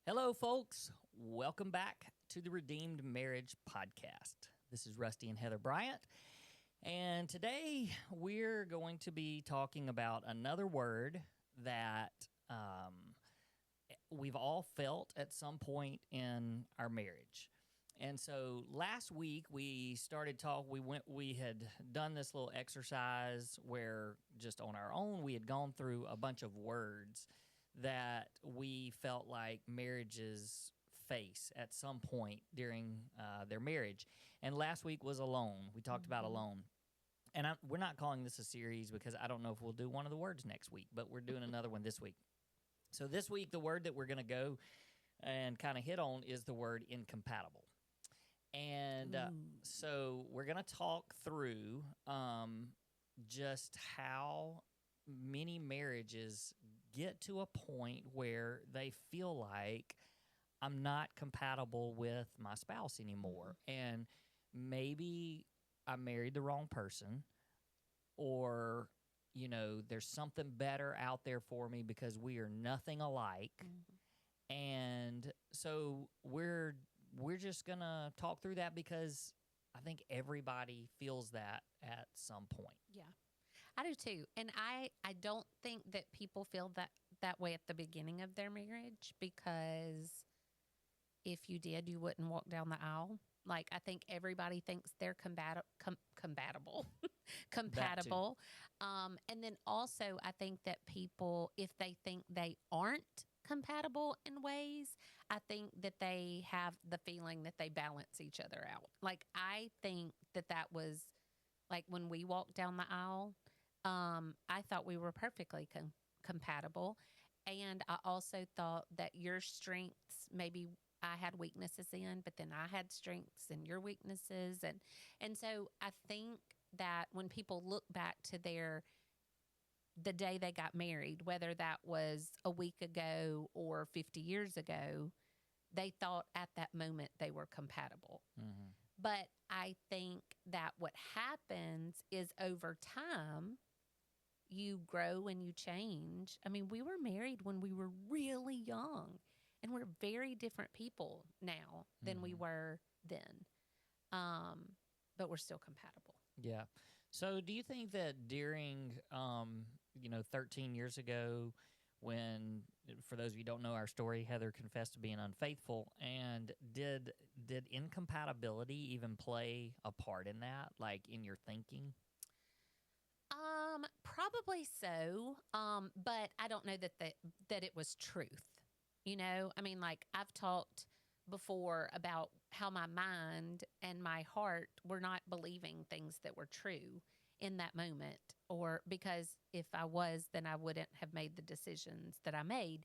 Hello, folks. Welcome back to the Redeemed Marriage Podcast. This is Rusty and Heather Bryant, and today we're going to be talking about another word that we've all felt at some point in our marriage. And so last week we started we had done this little exercise where just on our own we had gone through a bunch of words that we felt like marriages face at some point during their marriage. And last week was alone. We talked about alone. And we're not calling this a series because I don't know if we'll do one of the words next week, but we're doing another one this week. So this week, the word that we're going to go and kind of hit on is the word incompatible. And so we're going to talk through just how many marriages get to a point where they feel like I'm not compatible with my spouse anymore. And maybe I married the wrong person, or, you know, there's something better out there for me because we are nothing alike. And so we're just going to talk through that because I think everybody feels that at some point. Yeah. I do too. And I don't think that people feel that way at the beginning of their marriage, because if you did, you wouldn't walk down the aisle. Like, I think everybody thinks they're compatible. Compatible. And then also, I think that people, if they think they aren't compatible in ways, I think that they have the feeling that they balance each other out. Like, I think that was, like, when we walked down the aisle, I thought we were perfectly compatible. And I also thought that your strengths, maybe I had weaknesses in, but then I had strengths and your weaknesses. And so I think that when people look back to the day they got married, whether that was a week ago or 50 years ago, they thought at that moment they were compatible. But I think that what happens is over time, you grow and you change. I mean, we were married when we were really young, and we're very different people now than we were then. But we're still compatible. Yeah. So do you think that during, 13 years ago, when, for those of you who don't know our story, Heather confessed to being unfaithful, and did incompatibility even play a part in that, like in your thinking? Probably so. But I don't know that it was truth. You know, I mean, like, I've talked before about how my mind and my heart were not believing things that were true in that moment, or because if I was, then I wouldn't have made the decisions that I made.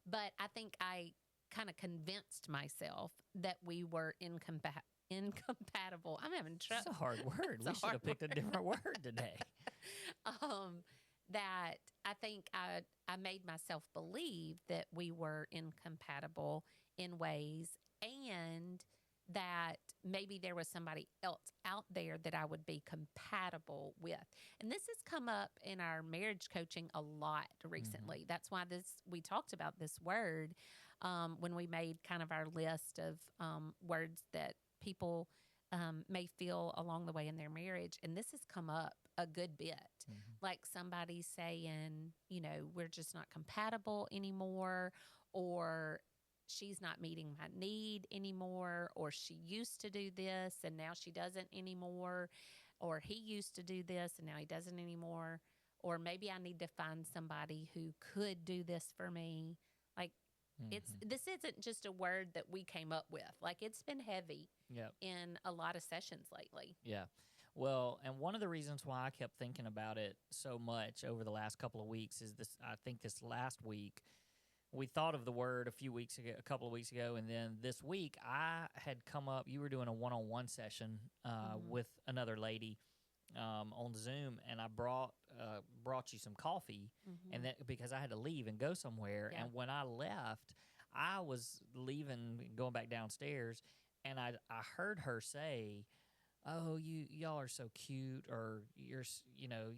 But I think I kind of convinced myself that we were incompatible. I'm having trouble. It's a hard word. We should have picked a different word today. That I think I made myself believe that we were incompatible in ways, and that maybe there was somebody else out there that I would be compatible with. And this has come up in our marriage coaching a lot recently. That's why we talked about this word when we made kind of our list of words that people may feel along the way in their marriage. And this has come up a good bit. Like somebody saying, you know, we're just not compatible anymore, or she's not meeting my need anymore, or she used to do this and now she doesn't anymore, or he used to do this and now he doesn't anymore, or maybe I need to find somebody who could do this for me. Like, this isn't just a word that we came up with. Like, it's been heavy in a lot of sessions lately. Yeah. Well, and one of the reasons why I kept thinking about it so much over the last couple of weeks is this. I think this last week we thought of the word a couple of weeks ago, and then this week I had come up. You were doing a one-on-one session with another lady on Zoom, and I brought you some coffee, and that because I had to leave and go somewhere. Yeah. And when I left, I was leaving, going back downstairs, and I heard her say, "Oh, y'all are so cute," or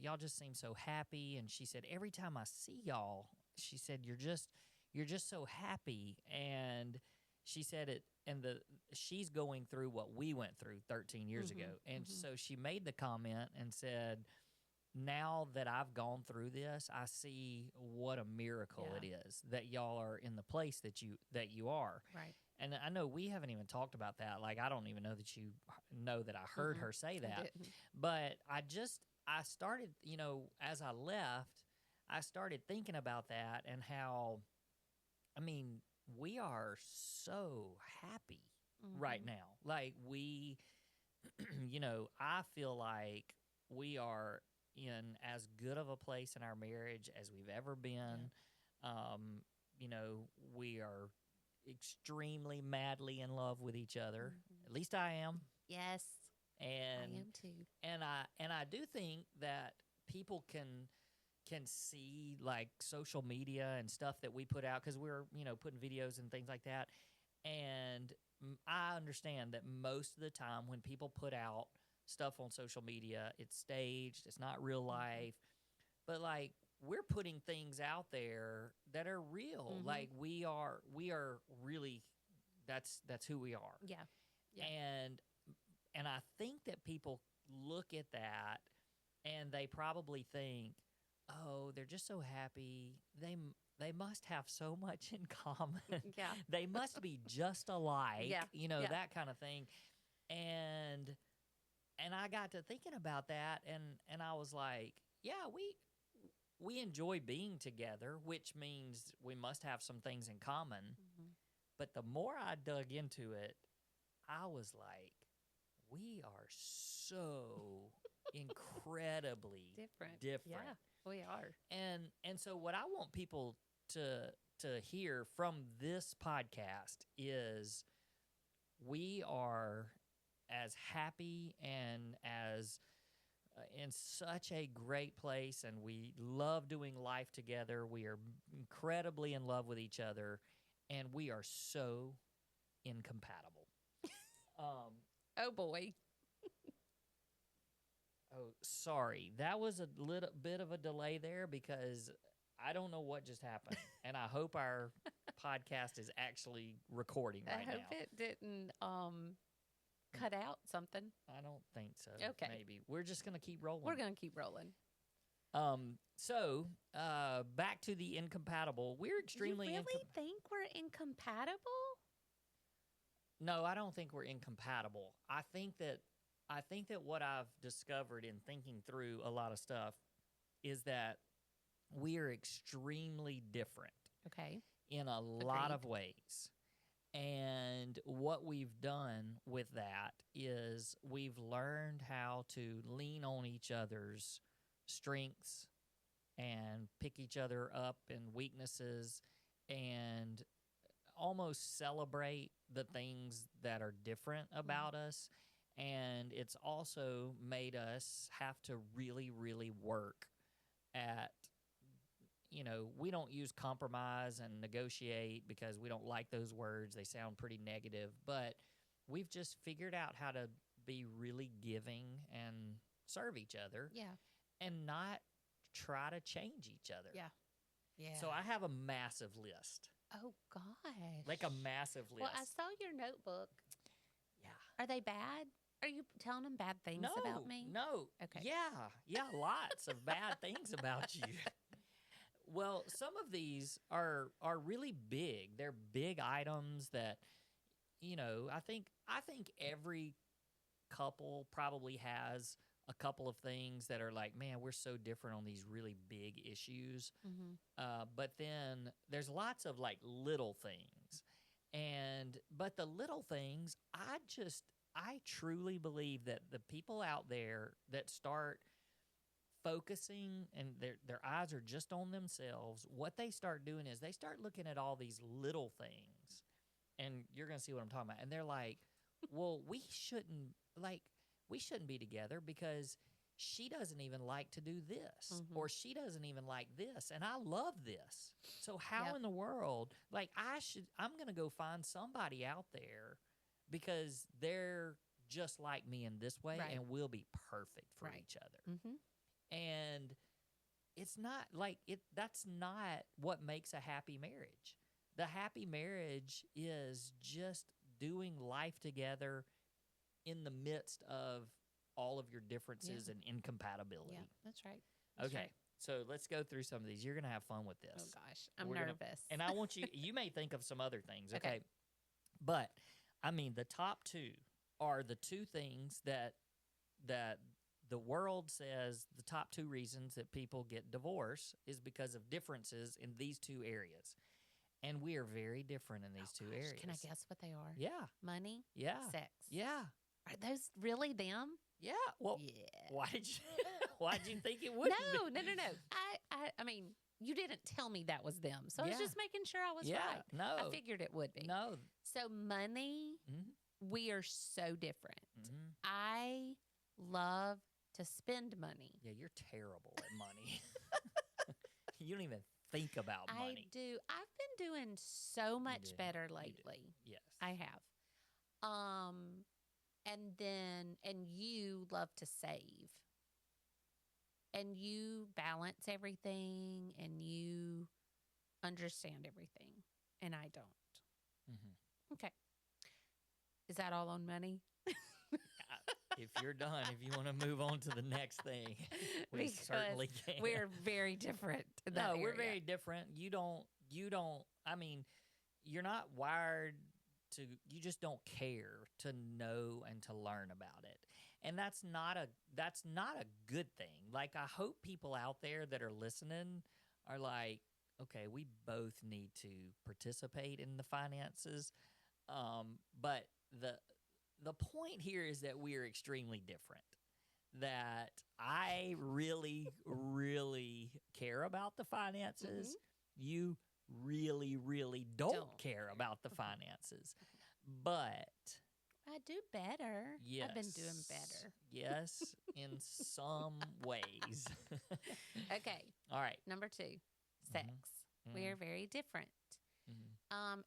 y'all just seem so happy. And she said, "Every time I see y'all," she said, you're you're just so happy. And she said it, and she's going through what we went through 13 years ago. And so she made the comment and said, now that I've gone through this, I see what a miracle it is that y'all are in the place that you are. Right. And I know we haven't even talked about that. Like, I don't even know that you know that I heard her say that. But I started, as I left, I started thinking about that and how, I mean, we are so happy right now. Like, we, I feel like we are in as good of a place in our marriage as we've ever been. We are extremely madly in love with each other. At least I am. Yes. And I am too. And I do think that people can see, like, social media and stuff that we put out, because we're putting videos and things like that. And I understand that most of the time when people put out stuff on social media, it's staged, it's not real life. But, like, we're putting things out there that are real. Like, we are really, that's who we are. Yeah. And I think that people look at that and they probably think, oh, they're just so happy. They must have so much in common. Yeah. They must be just alike. Yeah. That kind of thing. And I got to thinking about that, and I was like, yeah, we enjoy being together, which means we must have some things in common. But the more I dug into it, I was like, we are so incredibly different. Yeah, we are. And so what I want people to hear from this podcast is, we are as happy and as in such a great place, and we love doing life together. We are incredibly in love with each other, and we are so incompatible. Oh boy. Oh, sorry. That was a little bit of a delay there, because I don't know what just happened. And I hope our podcast is actually recording right now. I hope it didn't cut out something. I don't think so. Okay. Maybe. We're just going to keep rolling. We're going to keep rolling. So, back to the incompatible. We're extremely You really think we're incompatible? No, I don't think we're incompatible. I think that what I've discovered in thinking through a lot of stuff is that we are extremely different. Okay. In a lot of ways. And what we've done with that is we've learned how to lean on each other's strengths and pick each other up in weaknesses, and almost celebrate the things that are different about us. And it's also made us have to really, really work at, we don't use compromise and negotiate because we don't like those words. They sound pretty negative. But we've just figured out how to be really giving and serve each other. Yeah. And not try to change each other. Yeah. Yeah. So I have a massive list. Oh, gosh. Like a massive list. Well, I saw your notebook. Yeah. Are they bad? Are you telling them bad things about me? No. Okay. Yeah, lots of bad things about you. Well, some of these are really big. They're big items that, I think every couple probably has a couple of things that are like, man, we're so different on these really big issues. But then there's lots of, like, little things. But the little things, I truly believe that the people out there that start focusing and their eyes are just on themselves, what they start doing is they start looking at all these little things, and you're going to see what I'm talking about. And they're like, well, we shouldn't be together because she doesn't even like to do this, or she doesn't even like this, and I love this. So how in the world, like, I'm going to go find somebody out there because they're just like me in this way, and we'll be perfect for each other. And it's not like that's not what makes a happy marriage. The happy marriage is just doing life together in the midst of all of your differences and incompatibility. Yeah, that's right. That's Okay. right. So let's go through some of these. You're going to have fun with Oh this. gosh, I'm We're nervous. and I want you may think of some other things, okay? Okay. But I mean, the top two are the two things that the world says the top two reasons that people get divorced is because of differences in these two areas. And we are very different in these two areas. Can I guess what they are? Yeah. Money, Yeah. sex. Yeah. Are those really them? Yeah. Well, Yeah. why did you think it would No, be? no, no, no. I mean, you didn't tell me that was them, so I was Yeah. just making sure I was Yeah. right. No. I figured it would be. No. So money, we are so different. I love to spend money. Yeah, you're terrible at money. You don't even think about money. I do. I've been doing so much better lately. Yes. I have. And you love to save. And you balance everything and you understand everything. And I don't. Okay. Is that all on money? If you're done, if you want to move on to the next thing, we Because certainly can. We're very different. In that No, we're area. very different. You don't, I mean, you're not wired to, you just don't care to know and to learn about it. And that's not a good thing. Like, I hope people out there that are listening are like, okay, we both need to participate in the finances. But the point here is that we are extremely different. That I really, really care about the finances. You really, really don't care about the finances. But I do better. yes, I've been doing better. Yes, in some ways. Okay. All right. Number 2, sex. We are very different.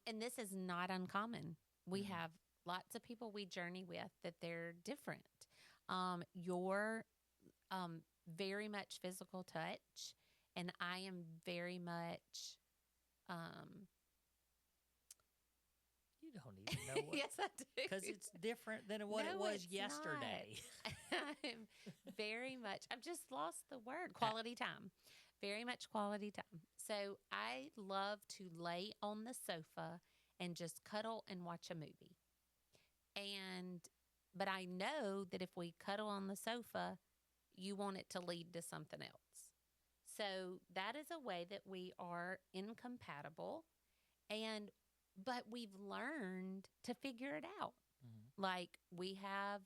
And this is not uncommon. We have lots of people we journey with that they're different. You're very much physical touch, and I am very much. You don't even know what. Yes, I do. Because it's different than what it was yesterday. I'm very much. I've just lost the word. Quality time. Very much quality time. So I love to lay on the sofa and just cuddle and watch a movie. But I know that if we cuddle on the sofa, you want it to lead to something else. So that is a way that we are incompatible, but we've learned to figure it out. Like we have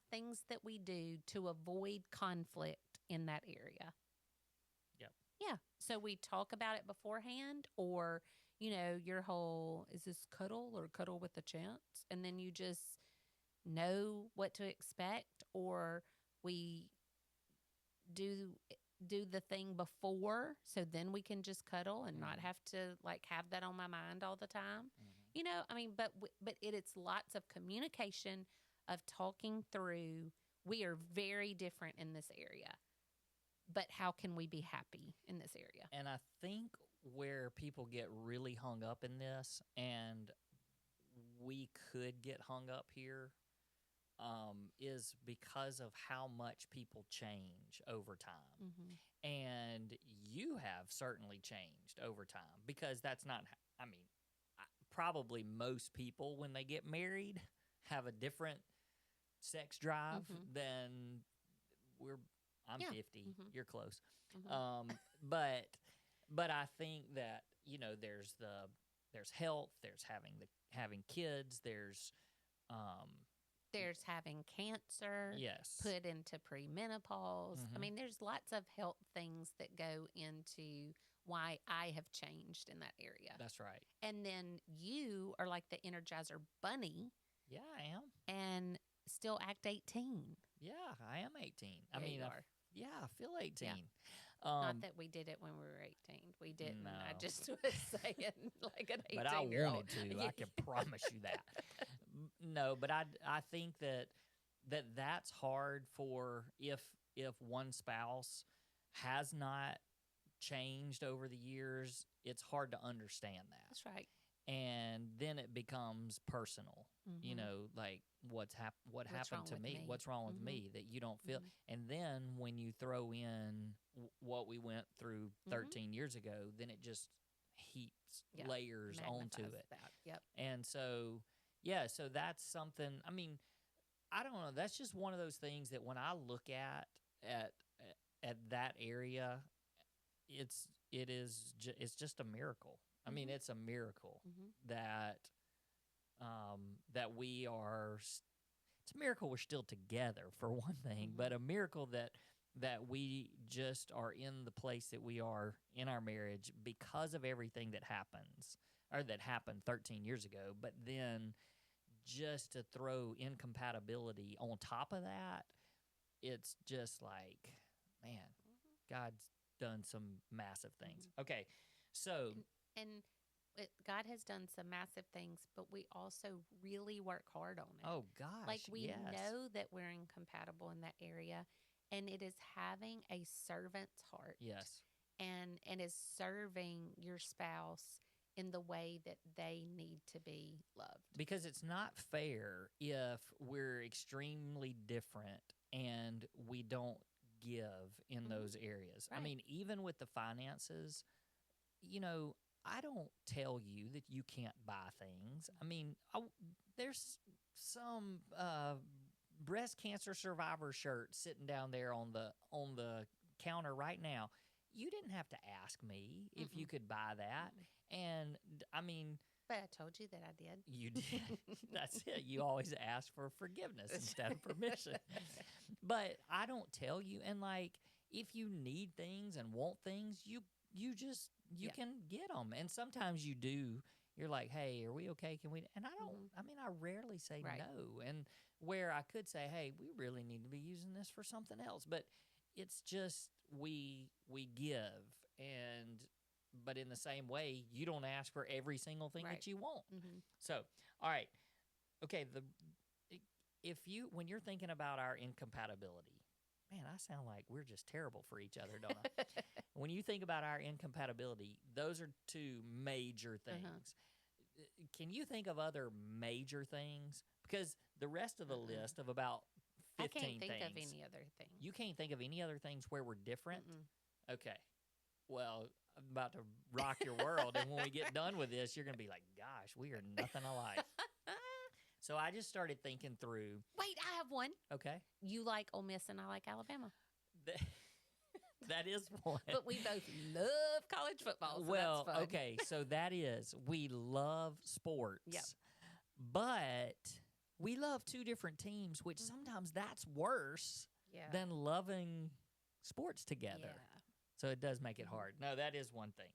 things that we do to avoid conflict in that area. Yep. Yeah. So we talk about it beforehand, or your whole, is this cuddle or cuddle with a chance? And then you just know what to expect, or we do the thing before, so then we can just cuddle and not have to have that on my mind all the time. But it's lots of communication, of talking through. We are very different in this area, but how can we be happy in this area? And I think where people get really hung up in this, and we could get hung up here, is because of how much people change over time. And you have certainly changed over time, because that's not, probably most people when they get married have a different sex drive than I'm 50, you're close. But I think that, there's health, there's having kids, there's having cancer, yes, put into premenopause. There's lots of health things that go into why I have changed in that area. That's right. And then you are like the Energizer Bunny. Yeah, I am. And still act 18. Yeah, I am 18. You are. I feel 18. Yeah. Not that we did it when we were 18. We didn't. No. I just was saying like an 18-year-old. But I wanted to. I can promise you that. No, but I think that's hard for if one spouse has not changed over the years. it's hard to understand that. That's right. And then it becomes personal. You Mhm. know, like what What's happened wrong to with me? me? What's wrong with Mhm. me that you don't feel? Mhm. And then when you throw in what we went through Mhm. 13 years ago, then it just heaps Yeah. layers onto Magnifies it. that. Yep. And so, yeah, so that's something. I mean, I don't know. That's just one of those things that when I look at at that area, it's just a miracle. I mean, Mhm. it's a miracle Mhm. that that we are. It's a miracle we're still together for one thing, Mhm. but a miracle that we just are in the place that we are in our marriage because of everything that happens or that happened 13 years ago. But then just to throw incompatibility on top of that, it's just like, man, God's done some massive things. Mhm. Okay, so And God has done some massive things, but we also really work hard on it. oh Like gosh, we yes, know that we're incompatible in that area, and it is having a servant's heart, yes, and is serving your spouse in the way that they need to be loved. because it's not fair if we're extremely different and we don't give in Mhm. those areas. I Right. mean, even with the finances, you know, I don't tell you that you can't buy things. I mean, there's some breast cancer survivor shirt sitting down there on the counter right now. You didn't have to ask me if you Mm-mm. could buy that. Mm-mm. And I mean, But I told you that I did. you did. That's it. You always ask for forgiveness instead of permission. But I don't tell you. And like, if you need things and want things, you just you Yeah. can get them. And sometimes you do. You're like, hey, are we okay? Can we? And I don't. Mhm. I mean, I rarely say Right. no. And where I could say, hey, we really need to be using this for something else. But it's just we give and. But in the same way, you don't ask for every single thing Right. that you want. Mm-hmm. So, all right, okay. If you when you're thinking about our incompatibility, man, I sound like we're just terrible for each other, don't I? When you think about our incompatibility, those are two major things. Can you think of other major things? Because the rest of the list of about I can't 15 think of things, any other thing. you can't think of any other things where we're different. Mm-mm. Okay. Well, I'm about to rock your world. And when we get done with this, you're going to be like, gosh, we are nothing alike. So I just started thinking through. Wait, I have one. Okay. You like Ole Miss and I like Alabama. That is one. But we both love college football. So well, that's fun. okay. So that is, we love sports. Yep. But we love two different teams, which Mhm. sometimes that's worse Yeah. than loving sports together. Yeah. So it does make it Mhm. hard. No, that is one thing.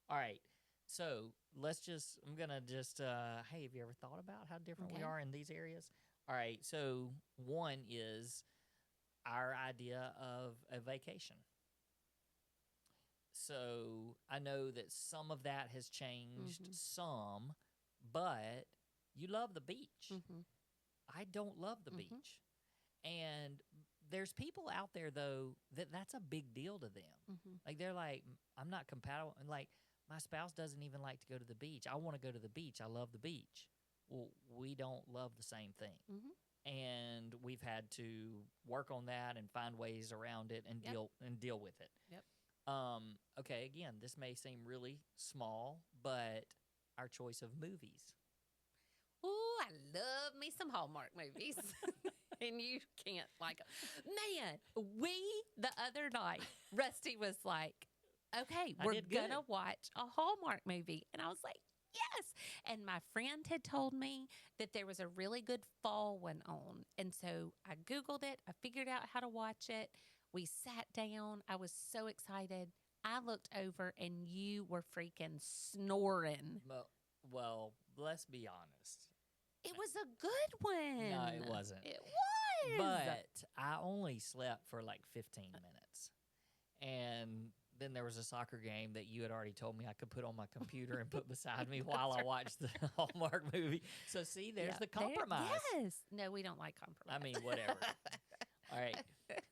All right. So I'm going to just, hey, have you ever thought about how different we Okay. are in these areas? All right. So one is our idea of a vacation. So I know that some of that has changed Mhm. some, but you love the beach. Mhm. I don't love the Mhm. beach. And there's people out there though that's a big deal to them. Mhm. Like they're like, I'm not compatible. And like my spouse doesn't even like to go to the beach. I want to go to the beach. I love the beach. Well, we don't love the same thing. Mhm. And we've had to work on that and find ways around it and Yep. deal with it. Yep. Okay, again, this may seem really small, but our choice of movies. Ooh, I love me some Hallmark movies. And you can't like 'em. Man, the other night, Rusty was like, okay, I we're did going to good. watch a Hallmark movie. And I was like, yes. And my friend had told me that there was a really good fall one on. And so I Googled it. I figured out how to watch it. We sat down. I was so excited. I looked over and you were freaking snoring. Well, let's be honest. It was a good one. No, it wasn't. It was. But I only slept for like 15 minutes. And then there was a soccer game that you had already told me I could put on my computer and put beside me while I watched the Hallmark movie. So see, there's the compromise. Yes. No, we don't like compromise. I mean, whatever. All right.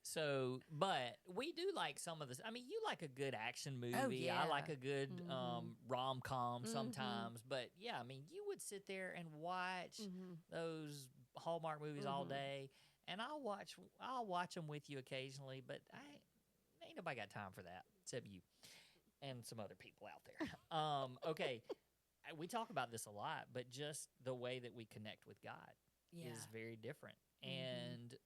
So, but we do like some of this. I mean, you like a good action movie. Oh, yeah. I like a good Mhm. rom com Mhm. sometimes. But yeah, I mean, you would sit there and watch Mhm. those Hallmark movies all Mhm. day, and I'll watch them with you occasionally. But I ain't nobody got time for that except you and some other people out there. Okay, we talk about this a lot, but just the way that we connect with God Yeah. is very different. Mhm. And,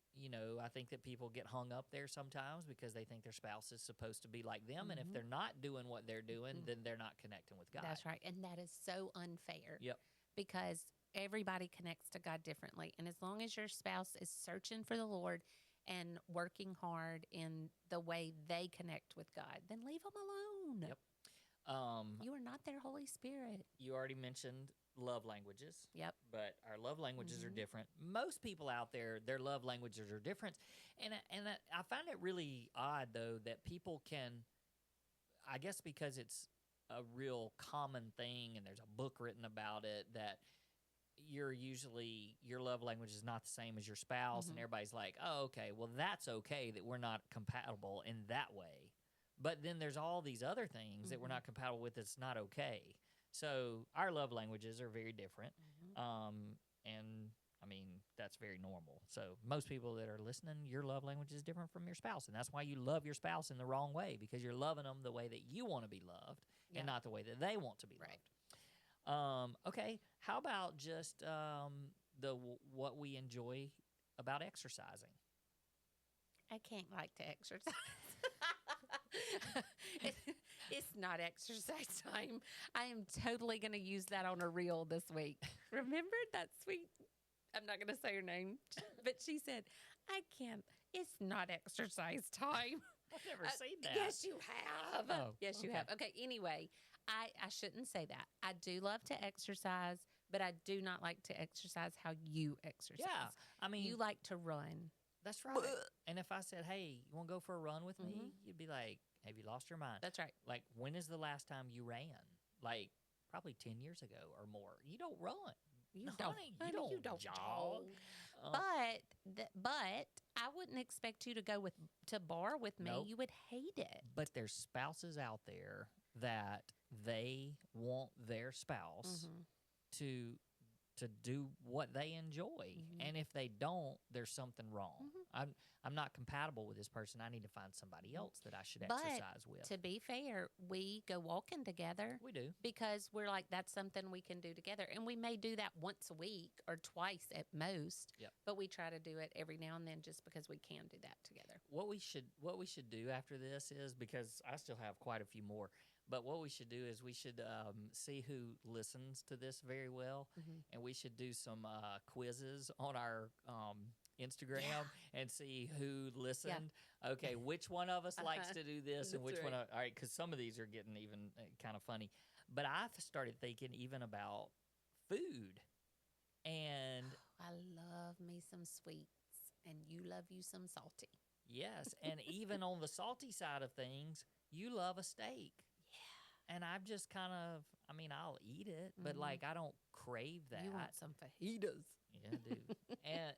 I think that people get hung up there sometimes because they think their spouse is supposed to be like them. And if Mhm. they're not doing what they're doing, Mhm. then they're not connecting with God. That's right. And that is so unfair. Yep. Because everybody connects to God differently. And as long as your spouse is searching for the Lord and working hard in the way they connect with God, then leave them alone. Yep. Um, You are not their Holy Spirit. you already mentioned love languages. Yep. But our love languages are Mhm. different. Most people out there, their love languages are different. And I find it really odd, though, that people can, I guess because it's a real common thing and there's a book written about it, that your love language is not the same as your spouse, and Mhm. everybody's like, oh, okay, well, that's okay that we're not compatible in that way. But then there's all these other things that we're Mhm. not compatible with that's not okay. So our love languages are very different. Mhm. And I mean, that's very normal. So most people that are listening, your love language is different from your spouse. And that's why you love your spouse in the wrong way, because you're loving them the way that you want to be loved Yeah. and not the way that they want to be Right. loved. Okay, how about just what we enjoy about exercising? I can't like to exercise. It- it's not exercise time. I am totally going to use that on a reel this week. Remember that sweet, I'm not going to say her name, but she said, I can't, it's not exercise time. I've never seen that. Yes, you have. Oh, Yes, you okay. have. Okay, anyway, I shouldn't say that. I do love to exercise, but I do not like to exercise how you exercise. Yeah, I mean, You like to run. that's right. And if I said, "Hey, you want to go for a run with me?" Mhm. You'd be like, "Have you lost your mind?" That's right. Like, when is the last time you ran? Like, probably 10 years ago or more. You don't run. You No, don't, honey, honey, you don't jog. Uh, But I wouldn't expect you to go to bar with me. Nope. You would hate it. but there's spouses out there that they want their spouse Mhm. to do what they enjoy. Mhm. And if they don't, there's something wrong. Mhm. I'm not compatible with this person. I need to find somebody else that I should But exercise with. to be fair, we go walking together We do. because we're like, that's something we can do together. And we may do that once a week or twice at most. Yep. But we try to do it every now and then just because we can do that together. What we should do after this is, because I still have quite a few more, but what we should do is we should see who listens to this very well, Mhm. and we should do some quizzes on our Instagram Yeah. and see who listened. Okay, which one of us likes to do this, and That's which one? right. All right, because some of these are getting even kind of funny. But I've started thinking even about food, and I love me some sweets, and you love you some salty. yes, and even on the salty side of things, you love a steak. Yeah. And I'm just kind of, I mean, I'll eat it, but Mhm. like I don't crave that. You want some fajitas. Yeah, I do. And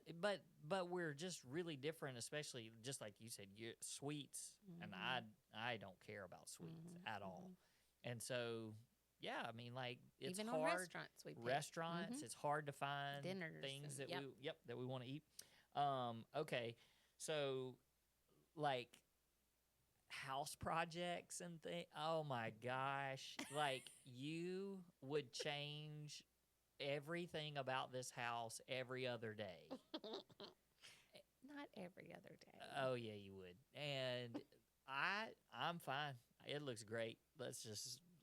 but we're just really different, especially just like you said, you sweets, and Mhm. I don't care about sweets Mhm. at all. Mhm. And so, yeah, I mean, like it's Even hard. on restaurants, we pick. Restaurants, Mhm. it's hard to find Dinners things and- that we want to eat. Okay, so like house projects and things. Oh my gosh. Like you would change everything about this house every other day. Not every other day. Oh yeah, you would. And I'm fine. It looks great. Let's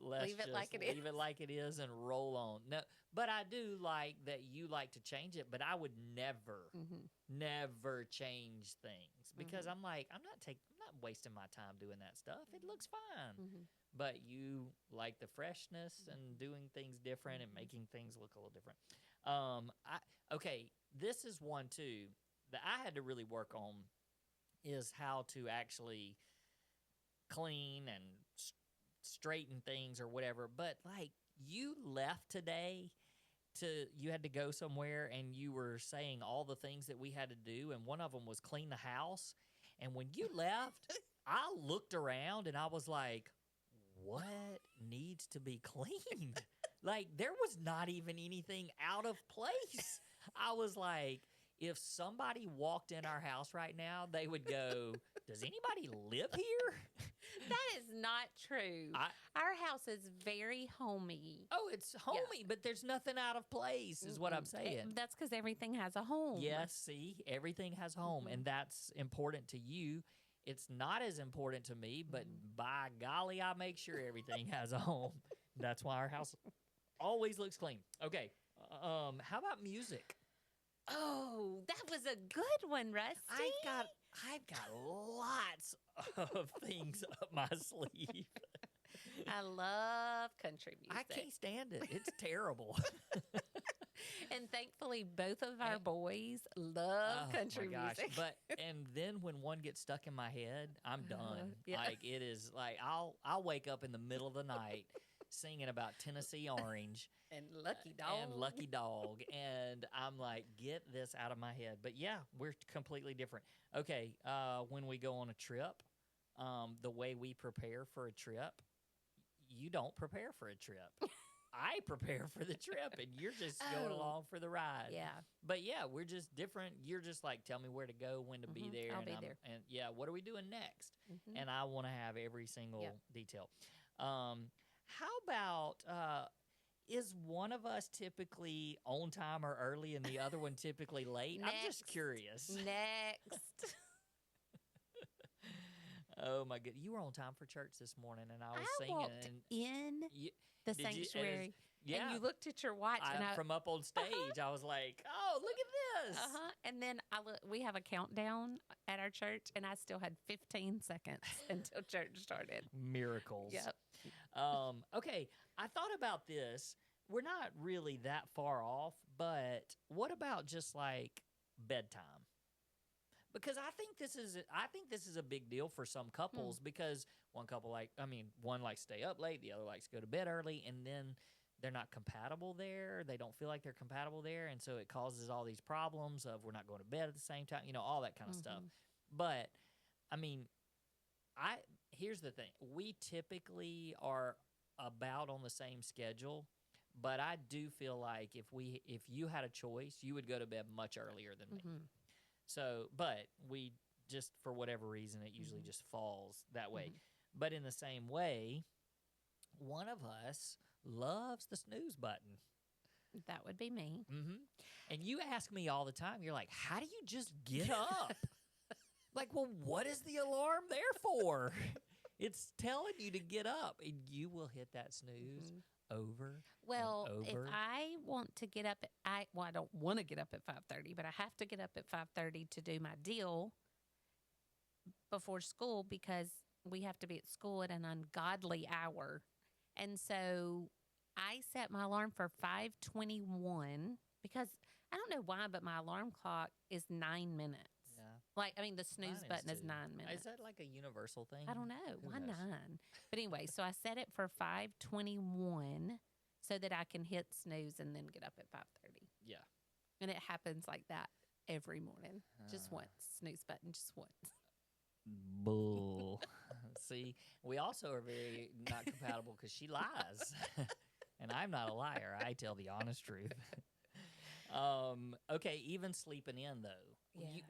Leave it just like it leave is. it like it is and roll on. No, but I do like that you like to change it, but I would Mhm. never change things because Mhm. I'm not wasting my time doing that stuff. It looks fine. Mhm. But you like the freshness and Mhm. doing things different and Mhm. making things look a little different. I okay, this is one too that I had to really work on, is how to actually clean and straighten things or whatever. But like you left today you had to go somewhere and you were saying all the things that we had to do, and one of them was clean the house. And when you left, I looked around and I was like, what needs to be cleaned? Like, there was not even anything out of place. I was like, if somebody walked in our house right now, they would go, does anybody live here? That is not true. Our house is very homey. Oh, it's homey, but there's nothing out of place is what I'm saying. That's because everything has a home. Yes, see, everything has home, and that's important to you. It's not as important to me, but by golly, I make sure everything has a home. That's why our house always looks clean. Okay, how about music? Oh, that was a good one, Rusty. I've got lots of things up my sleeve. I love country music. I can't stand it. It's terrible. And thankfully, both of our boys love country music. But and then when one gets stuck in my head, I'm done. Yeah. Like, it is like I'll wake up in the middle of the night singing about Tennessee Orange and Lucky Dog. And I'm like, get this out of my head. But yeah, we're completely different. Okay, when we go on a trip, the way we prepare for a trip, you don't prepare for a trip. I prepare for the trip, and you're just going along for the ride. Yeah. But yeah, we're just different. You're just like, tell me where to go, when to be there. I'll be there. And yeah, what are we doing next? And I want to have every single detail. How about, is one of us typically on time or early and the other one typically late? Next. I'm just curious. Next. Oh my God. You were on time for church this morning, and I was singing. Walked in the sanctuary. And you looked at your watch. From up on stage, I was like, oh, look at this. And then we have a countdown at our church, and I still had 15 seconds until church started. Miracles. Yep. Okay, I thought about this. We're not really that far off, but what about just like bedtime? Because I think this is a big deal for some couples, because one couple one likes to stay up late, the other likes to go to bed early, and then they're not compatible there. They don't feel like they're compatible there, and so it causes all these problems of we're not going to bed at the same time, all that kind of stuff. But I mean, here's the thing. We typically are about on the same schedule, but I do feel like if you had a choice, you would go to bed much earlier than me. So, but we just, for whatever reason, it usually just falls that way. But in the same way, one of us loves the snooze button. That would be me. And you ask me all the time, you're like, how do you just get up? Like, well, what is the alarm there for? It's telling you to get up, and you will hit that snooze over. Well, and over. If I want to get up I don't want to get up at 5:30, but I have to get up at 5:30 to do my deal before school, because we have to be at school at an ungodly hour. And so I set my alarm for 5:21, because I don't know why, but my alarm clock is 9 minutes. Yeah. The snooze button is 9 minutes. Is that like a universal thing? I don't know. Who Why knows? 9? But anyway, so I set it for 5:21 so that I can hit snooze and then get up at 5:30. Yeah. And it happens like that every morning. Just once. Snooze button, just once. Bull. See, we also are very not compatible because she lies. And I'm not a liar. I tell the honest truth. Okay, even sleeping in, though. Yeah.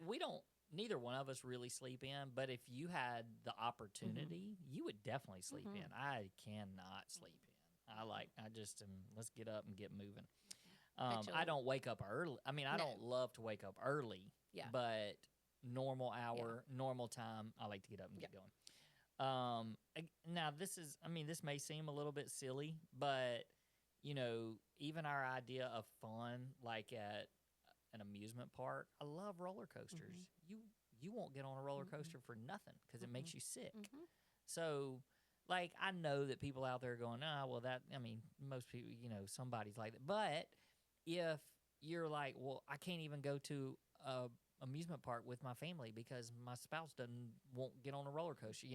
Neither one of us really sleep in, but if you had the opportunity, you would definitely sleep in. I cannot sleep in. Let's get up and get moving. I don't wake up early. I don't love to wake up early. Yeah. But normal hour, normal time, I like to get up and get going. Now, this may seem a little bit silly, but, even our idea of fun, like at an amusement park, I love roller coasters. You won't get on a roller coaster for nothing because it makes you sick. So, like, I know that people out there are going, most people, somebody's like that. But if you're like, well, I can't even go to a amusement park with my family because my spouse won't get on a roller coaster,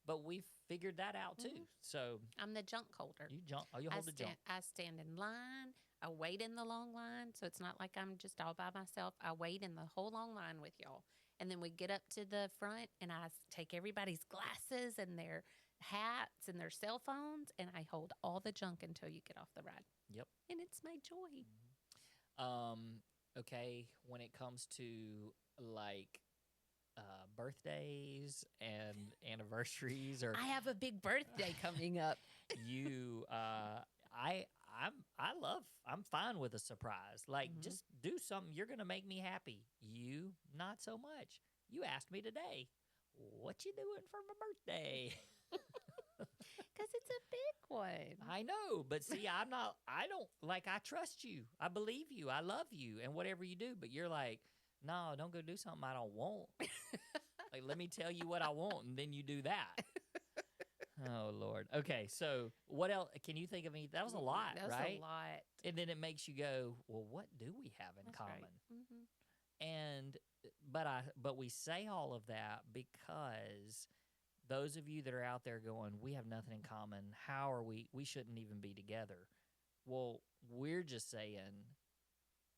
But we figured that out too. So I'm the junk holder. you jump. Oh, you hold the junk. I stand in line. I wait in the long line. So it's not like I'm just all by myself. I wait in the whole long line with y'all. And then we get up to the front and I take everybody's glasses and their hats and their cell phones and I hold all the junk until you get off the ride. Yep. And it's my joy. Um, okay, when it comes to like birthdays and anniversaries, or I have a big birthday coming up. you, I'm fine with a surprise. Like, Mhm. just do something. You're gonna make me happy. You, not so much. You asked me today, what you doing for my birthday? Because it's a big one. I know, but see, I don't, like, I trust you. I believe you. I love you and whatever you do, but you're like, no, don't go do something I don't want. Like, let me tell you what I want, and then you do that. Oh, Lord. Okay, so what else? Can you think of any? That was a lot, That's right? a lot. And then it makes you go, well, what do we have in That's common? right. And but we say all of that because those of you that are out there going, we have nothing in common. How are we shouldn't even be together. Well, we're just saying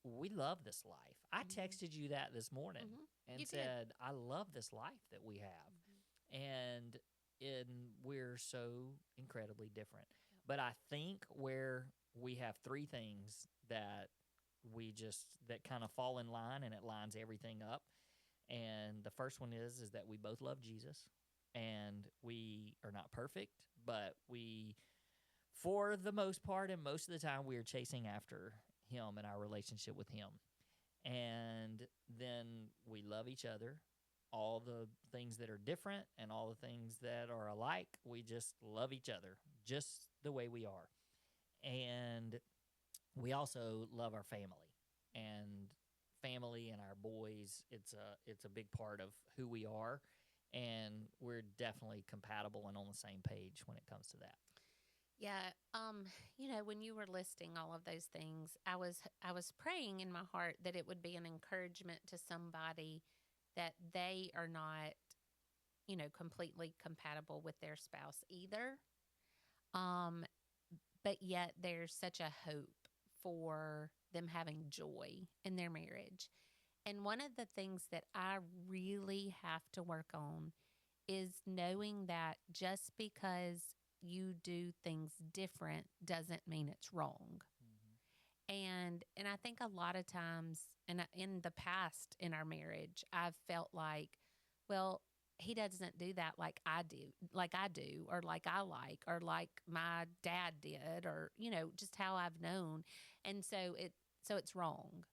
we love this life. I texted you that this morning and You said, I love this life that we have. And we're so incredibly different. But I think where we have three things that that kind of fall in line and it lines everything up. And the first one is that we both love Jesus, and we are not perfect, but we, for the most part and most of the time, we are chasing after him and our relationship with him. And then we love each other. All the things that are different and all the things that are alike, we just love each other just the way we are. And we also love our family, and family and our boys, it's a big part of who we are, and we're definitely compatible and on the same page when it comes to that. Yeah, when you were listing all of those things, I was praying in my heart that it would be an encouragement to somebody that they are not, completely compatible with their spouse either. Um, but yet there's such a hope for them having joy in their marriage. And one of the things that I really have to work on is knowing that just because you do things different doesn't mean it's wrong. And I think a lot of times, and in the past in our marriage, I've felt like, well, he doesn't do that like I do, or like I like, or like my dad did, or just how I've known, and so it's wrong.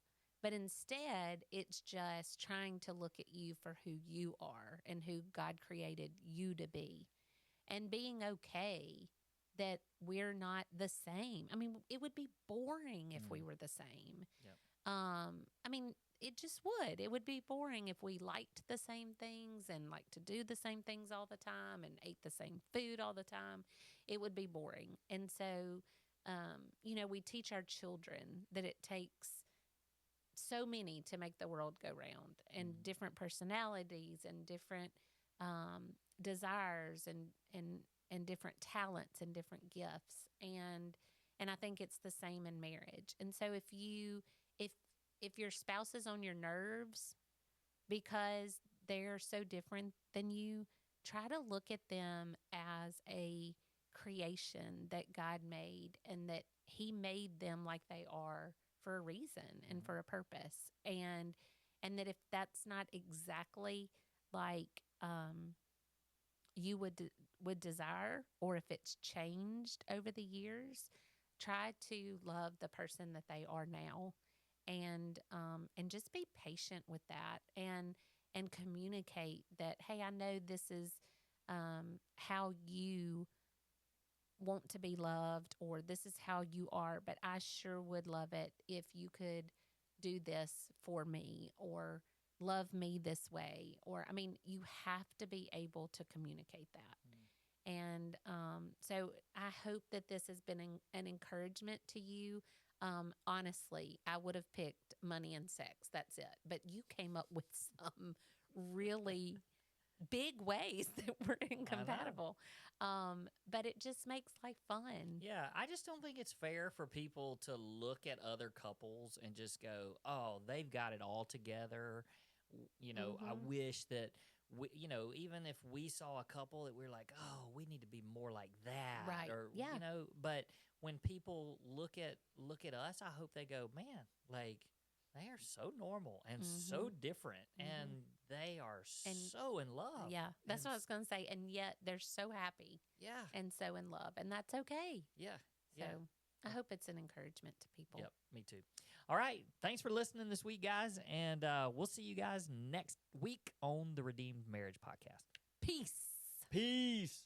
But instead, it's just trying to look at you for who you are and who God created you to be, and being okay that we're not the same. I mean, it would be boring if we were the same. Yep. I mean, it just would. It would be boring if we liked the same things and liked to do the same things all the time and ate the same food all the time. It would be boring. And so, we teach our children that it takes so many to make the world go round, and different personalities and different desires and different talents and different gifts, and I think it's the same in marriage. And so if if your spouse is on your nerves because they're so different than you, try to look at them as a creation that God made, and that he made them like they are for a reason and for a purpose. And that if that's not exactly like you would desire, or if it's changed over the years, try to love the person that they are now, and just be patient with that, and communicate that, hey, I know this is how you want to be loved, or this is how you are, but I sure would love it if you could do this for me, or love me this way. Or, I mean, you have to be able to communicate that. And so I hope that this has been an encouragement to you. Honestly, I would have picked money and sex. That's it. But you came up with some really big ways that we're incompatible. But it just makes life fun. Yeah, I just don't think it's fair for people to look at other couples and just go, "Oh, they've got it all together." I Mm-hmm. wish that even if we saw a couple that we're like, "Oh, we need to be more like that," Right. or Yeah. but when people look at us, I hope they go, "Man, like they are so normal and Mm-hmm. so different, Mm-hmm. and they are And so in love." yeah, And that's what I was going to say. And yet they're so happy yeah, and so in love. And that's okay. yeah, So yeah. I hope it's an encouragement to people. Yep, me too. All right. Thanks for listening this week, guys. And we'll see you guys next week on the Redeemed Marriage Podcast. Peace. Peace.